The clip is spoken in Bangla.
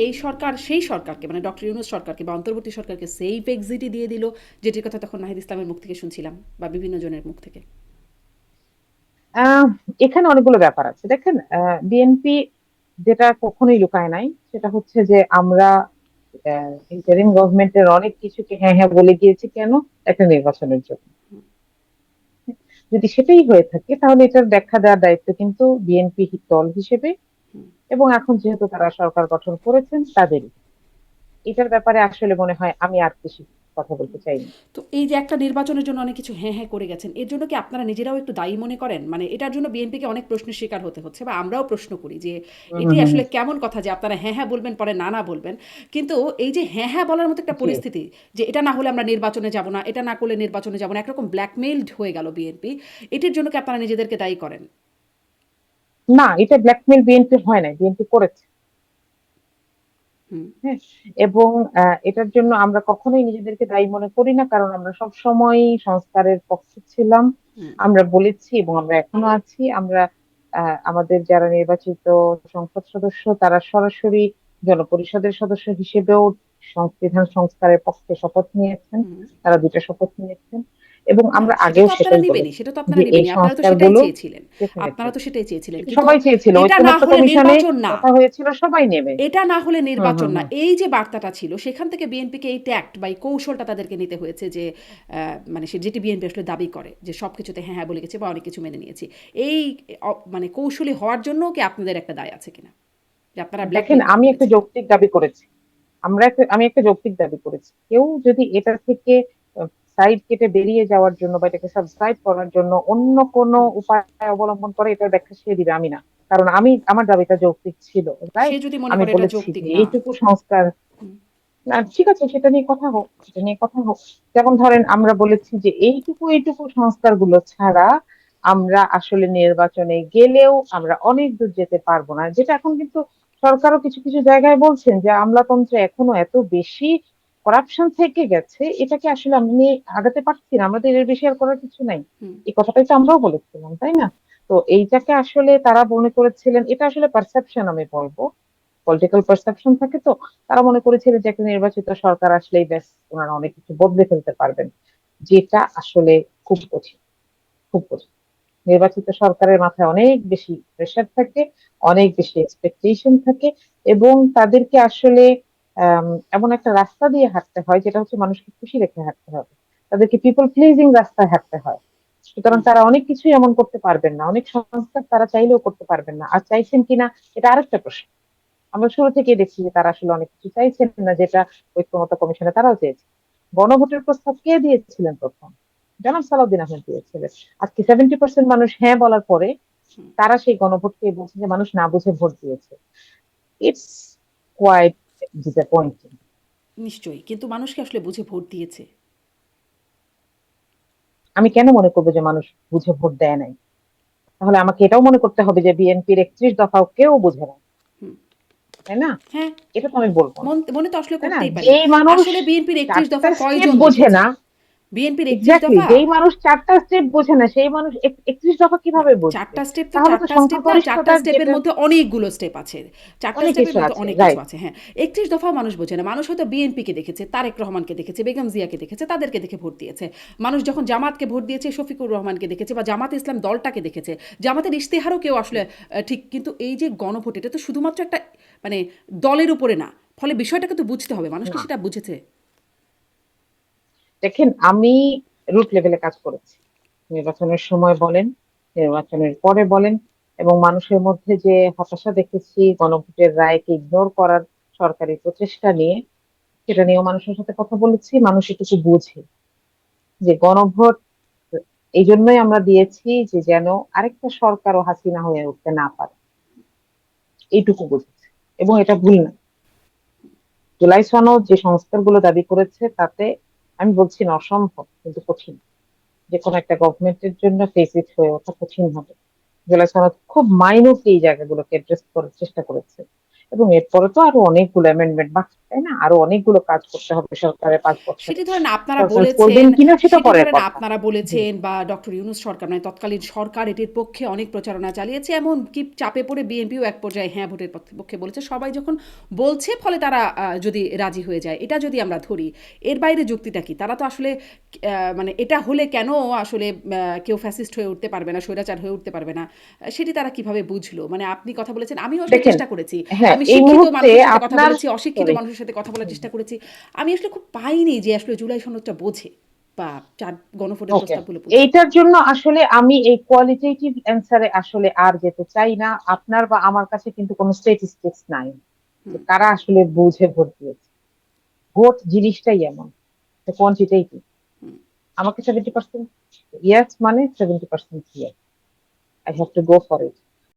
এই সরকার সেই সরকারকে মানে ডক্টর ইউনূস সরকারকে বা অন্তর্বর্তী সরকারকে সেফ এক্সিটই দিয়ে দিল, যেটির কথা তখন নাহিদ ইসলামের মুখ থেকে শুনছিলাম বা বিভিন্ন জনের মুখ থেকে। আহ এখানে অনেকগুলো ব্যাপার আছে। দেখেন, বিএনপি যেটা কখনোই লুকায় নাই সেটা হচ্ছে যে আমরা ইন্টারিম গভর্নমেন্টের অনেক কিছুকে হ্যাঁ হ্যাঁ বলে গিয়েছি। কেন? একটা নির্বাচনের জন্য। যদি সেটাই হয়ে থাকে তাহলে এটার ব্যাখ্যা দেওয়ার দায়িত্ব কিন্তু বিএনপি দল হিসেবে, এবং এখন যেহেতু তারা সরকার গঠন করেছেন তাদেরই। এটার ব্যাপারে আসলে মনে হয় আমি আর বেশি কথা বলতে চাই না। তো এই যে একটা নির্বাচনের জন্য অনেক কিছু হ্যাঁ হ্যাঁ করে গেছেন, এর জন্য কি আপনারা নিজেরাও একটু দায়ী মনে করেন? মানে এটার জন্য বিএনপিকে অনেক প্রশ্নের শিকার হতে হচ্ছে বা আমরাও প্রশ্ন করি যে হম এটি হম হম আসলে হম। কেমন কথা যে আপনারা হ্যাঁ হ্যাঁ বলবেন পরে না না বলবেন। কিন্তু এই যে হ্যাঁ হ্যাঁ বলার মতো একটা জি। পরিস্থিতি, যে এটা না হলে আমরা নির্বাচনে যাব না, এটা না করলে নির্বাচনে যাব না, একরকম ব্ল্যাকমেইলড হয়ে গেল বিএনপি, এটির জন্য কি আপনারা নিজেদেরকে দায়ী করেন? না, এটা ব্ল্যাকমেল বিএনপি হয় না, বিএনপি করেছে। হুম। হ্যাঁ। এবং এটার জন্য আমরা কখনোই নিজেদেরকে দায়ী মনে করি না, কারণ আমরা সব সময় সংস্কারের পক্ষে ছিলাম। হুম। আমরা বলেছি এবং আমরা এখনো আছি। আমরা আমাদের যারা নির্বাচিত সংসদ সদস্য তারা সরাসরি জনপরিষদের সদস্য হিসেবেও সংবিধান সংস্কারের পক্ষে শপথ নিয়েছেন। হুম। তারা দুটো শপথ নিয়েছেন, এবং না, আমরা সেটা আগেও তো আপনারা সেটাই নেবেনই, বলেছি সেটা তো আপনারা যে এই নেবেনই, আপনারা তো সেটাই সংস্কারগুলো চেয়েছিলেন। ডেফিনেটলি, আপনারা তো সেটাই চেয়েছিলেন, এটা কিন্তু সবাই চেয়েছিল, এটা না ঐক্যমত্য হলে কমিশনে নির্বাচন না, কথা হয়েছিল, সবাই নেবে। এটা না হলে হম নির্বাচন হম না, হম। এই যে বার্তাটা ছিল সেখান থেকে বিএনপিকে এই ট্যাক্ট বা এই কৌশলটা তাদেরকে নিতে হয়েছে যে মানে সে যেটি বিএনপি আসলে দাবি করে যে সব কিছুতে হ্যাঁ হ্যাঁ বলে গেছে বা অনেক কিছু মেনে নিয়েছি, এই মানে কৌশলী হওয়ার জন্য কি আপনাদের একটা দায় আছে কিনা, যে আপনারা দেখেন, ব্ল্যাকমেল করে আমি একটা ফেলেছেন? যৌক্তিক দাবি করেছি। আমি একটা যৌক্তিক দাবি করেছি। কেউ যদি এটা থেকে সাইড কেটে বেরিয়ে যাওয়ার জন্য বা এটাকে সাবস্ক্রাইব করার জন্য অন্য কোনো হুম। উপায় অবলম্বন করে, এটার ব্যাখ্যা সে দিবে, আমি না। কারণ আমার দাবিটা যৌক্তিক ছিল, সে রাইট? যদি মনে আমি করে এটা বলেছি যৌক্তিক যে না। এইটুকু সংস্কার, হুম। না ঠিক আছে, সেটা নিয়ে কথা হোক, সেটা নিয়ে কথা হোক। যেমন ধরেন, আমরা বলেছি যে এইটুকু এইটুকু সংস্কার গুলো ছাড়া আমরা আসলে নির্বাচনে গেলেও আমরা অনেক দূর যেতে পারবো না, যেটা এখন কিন্তু সরকারও কিছু কিছু জায়গায় বলছেন যে আমলাতন্ত্রে এখনো এত বেশি করাপশন থেকে গেছে, এটাকে আসলে আমি আগাতে পারছি না, আমাদের এর বেশি আর করার কিছু নাই। হুম। এই কথাটাই তো আমরাও বলেছিলাম, তাই না? তো এইটাকে আসলে তারা মনে করেছিলেন, এটা আসলে পারসেপশন আমি বলবো, পলিটিক্যাল পারসেপশন থাকে তো। তারা মনে করেছিলেন যে একটা নির্বাচিত সরকার আসলেই ব্যাস ওনারা অনেক কিছু বদলে ফেলতে পারবেন, যেটা আসলে খুব কঠিন, খুব কঠিন। নির্বাচিত সরকারের মাথায় অনেক বেশি প্রেশার থাকে, অনেক বেশি এক্সপেকটেশন থাকে, এবং তাদেরকে আসলে আম, এমন একটা রাস্তা দিয়ে হাঁটতে হয় যেটা হচ্ছে মানুষকে খুশি রেখে হাঁটতে হবে। তাদেরকে পিপল প্লিজিং রাস্তায় হাঁটতে হয়। সুতরাং হুম। তারা অনেক কিছুই এমন করতে পারবেন না, অনেক সংস্কার তারা চাইলেও করতে পারবেন না। আর চাইছেন কিনা, এটা আরেকটা প্রশ্ন। আমরা শুরু থেকেই দেখছি যে তারা আসলে অনেক কিছু চাইছেন না, যেটা ঐক্যমত্য কমিশনে তারাও চেয়েছে। গণভোটের প্রস্তাব কে দিয়েছিলেন প্রথম? জনাব সালাউদ্দিন আহমেদ দিয়েছিলেন। আজকে 70% মানুষ হ্যাঁ বলার পরে তারা সেই গণভোটকে বলছে যে মানুষ না বুঝে ভোট দিয়েছে। It's quite disappointing. নিশ্চয়ই, কিন্তু মানুষকে আসলে বুঝে ভোট দিয়েছে। আমি কেন মনে করবো যে মানুষ বুঝে ভোট দেয় নাই? তাহলে আমাকে এটাও মনে করতে হবে যে বিএনপির 31 দফাও কেউ বুঝে না, হুম। তাই না? হ্যাঁ। এটা তো আমি বলবো না, মনে তো আসলে তাই না? করতেই পারি। যেই মানুষ আসলে বিএনপির ৩১ চারটা দফা স্টেপ কয়জন বোঝে দেখেছে? না, বিএনপির ৩১ এক্স্যাক্টলি, দফা, যেই মানুষ চারটা স্টেপ বোঝে না সেই মানুষ 31 দফা না, কিভাবে বুঝবে? ৪ টা স্টেপ তো তাহলে ৪ তো টা স্টেপ না, ৪ টা সংখ্যাগরিষ্ঠতার স্টেপের যেটা মধ্যে অনেকগুলো স্টেপ আছে। ৪ টা অনেক স্টেপের কিছু মধ্যে আছে, অনেক কিছু রাইট। আছে। হ্যাঁ, ৩১ দফাও মানুষ বোঝে না। মানুষ হয়তো বিএনপিকে দেখেছে, তারেক রহমানকে দেখেছে, বেগম জিয়াকে দেখেছে, তাদেরকে দেখে ভোট দিয়েছে। মানুষ যখন জামাতকে ভোট দিয়েছে, শফিকুর রহমানকে দেখেছে বা জামাতে ইসলাম দলটাকে দেখেছে। জামাতের ইশতেহারও কেউ আসলে ঠিক, কিন্তু এই যে গণভোট, এটা তো শুধুমাত্র একটা মানে দলের উপরে না। ফলে বিষয়টাকে তো বুঝতে হবে। মানুষ কি না, সেটা বুঝেছে? দেখেন, আমি রুট লেভেলে কাজ করেছি, নির্বাচনের সময় বলেন, নির্বাচনের পরে বলেন, এবং মানুষের মধ্যে যে হতাশা দেখেছি গণভোটের রায়কে ইগনোর করার সরকারি প্রচেষ্টা নিয়ে, সেটা নিয়েও মানুষের সাথে কথা বলেছি। মানুষ এটুকু বুঝে যে গণভোট এই জন্যই আমরা দিয়েছি যে যেন আরেকটা সরকারও হাসিনা হয়ে উঠতে না পারে, এইটুকু বুঝেছে। এবং এটা ভুল না। জুলাই সনদ যে সংস্কারগুলো দাবি করেছে তাতে, আমি বলছি না অসম্ভব, কিন্তু কঠিন। যে কোনো একটা গভর্নমেন্টের জন্য ফেস ইট হয়ে ওঠা কঠিন হবে। জেলা সনদ খুব মাইনর এই জায়গাগুলোকে অ্যাড্রেস করার চেষ্টা করেছে, এবং এরপরে তো আরো অনেকগুলো অ্যামেন্ডমেন্ট বাকি, তাই না? আরো অনেকগুলো কাজ করতে হবে সরকারের 5 বছরে। সেটি ধরেন আপনারা সরকার বলেছেন, করবেন কিনা সেটা সেটি পরের ধরেন কথা। আপনারা জি। বলেছেন বা ডক্টর ইউনূস সরকার মানে তৎকালীন সরকার এটির পক্ষে অনেক প্রচারণা চালিয়েছে, এমনকি চাপে পড়ে বিএনপিও এক পর্যায়ে হ্যাঁ ভোটের পক্ষে বলেছে। সবাই যখন বলছে ফলে তারা যদি রাজি হয়ে যায়, এটা যদি আমরা ধরি, এর বাইরে যুক্তিটা কি? তারা তো আসলে মানে এটা হলে কেন আসলে কেউ ফ্যাসিস্ট হয়ে উঠতে পারবে না, স্বৈরাচার হয়ে উঠতে পারবে না, সেটি তারা কিভাবে বুঝলো? মানে আপনি কথা বলেছেন, আমিও আসলে দেখেন, চেষ্টা করেছি, হ্যাঁ, আমি এই শিক্ষিত মুহূর্তে মানুষের সাথে কথা আপনার বলেছি, অশিক্ষিত সরি মানুষের সাথে কথা বলার চেষ্টা করেছি। আমি আসলে খুব পাইনি যে আসলে জুলাই সনদটা বোঝে বা গণভোটের ওকে, প্রস্তাবগুলো বোঝে। এইটার জন্য আসলে আমি এই কোয়ালিটেটিভ অ্যান্সারে আসলে আর যেতে চাই না। আপনার বা আমার কাছে কিন্তু কোনো স্ট্যাটিস্টিক্স নাই যে হুম, কারা আসলে বুঝে ভোট দিয়েছে। ভোট জিনিসটাই এমন, কোয়ান্টিটেটিভ। হুম। আমাকে 70% ইয়েস মানে 70% yes, I have to go for it.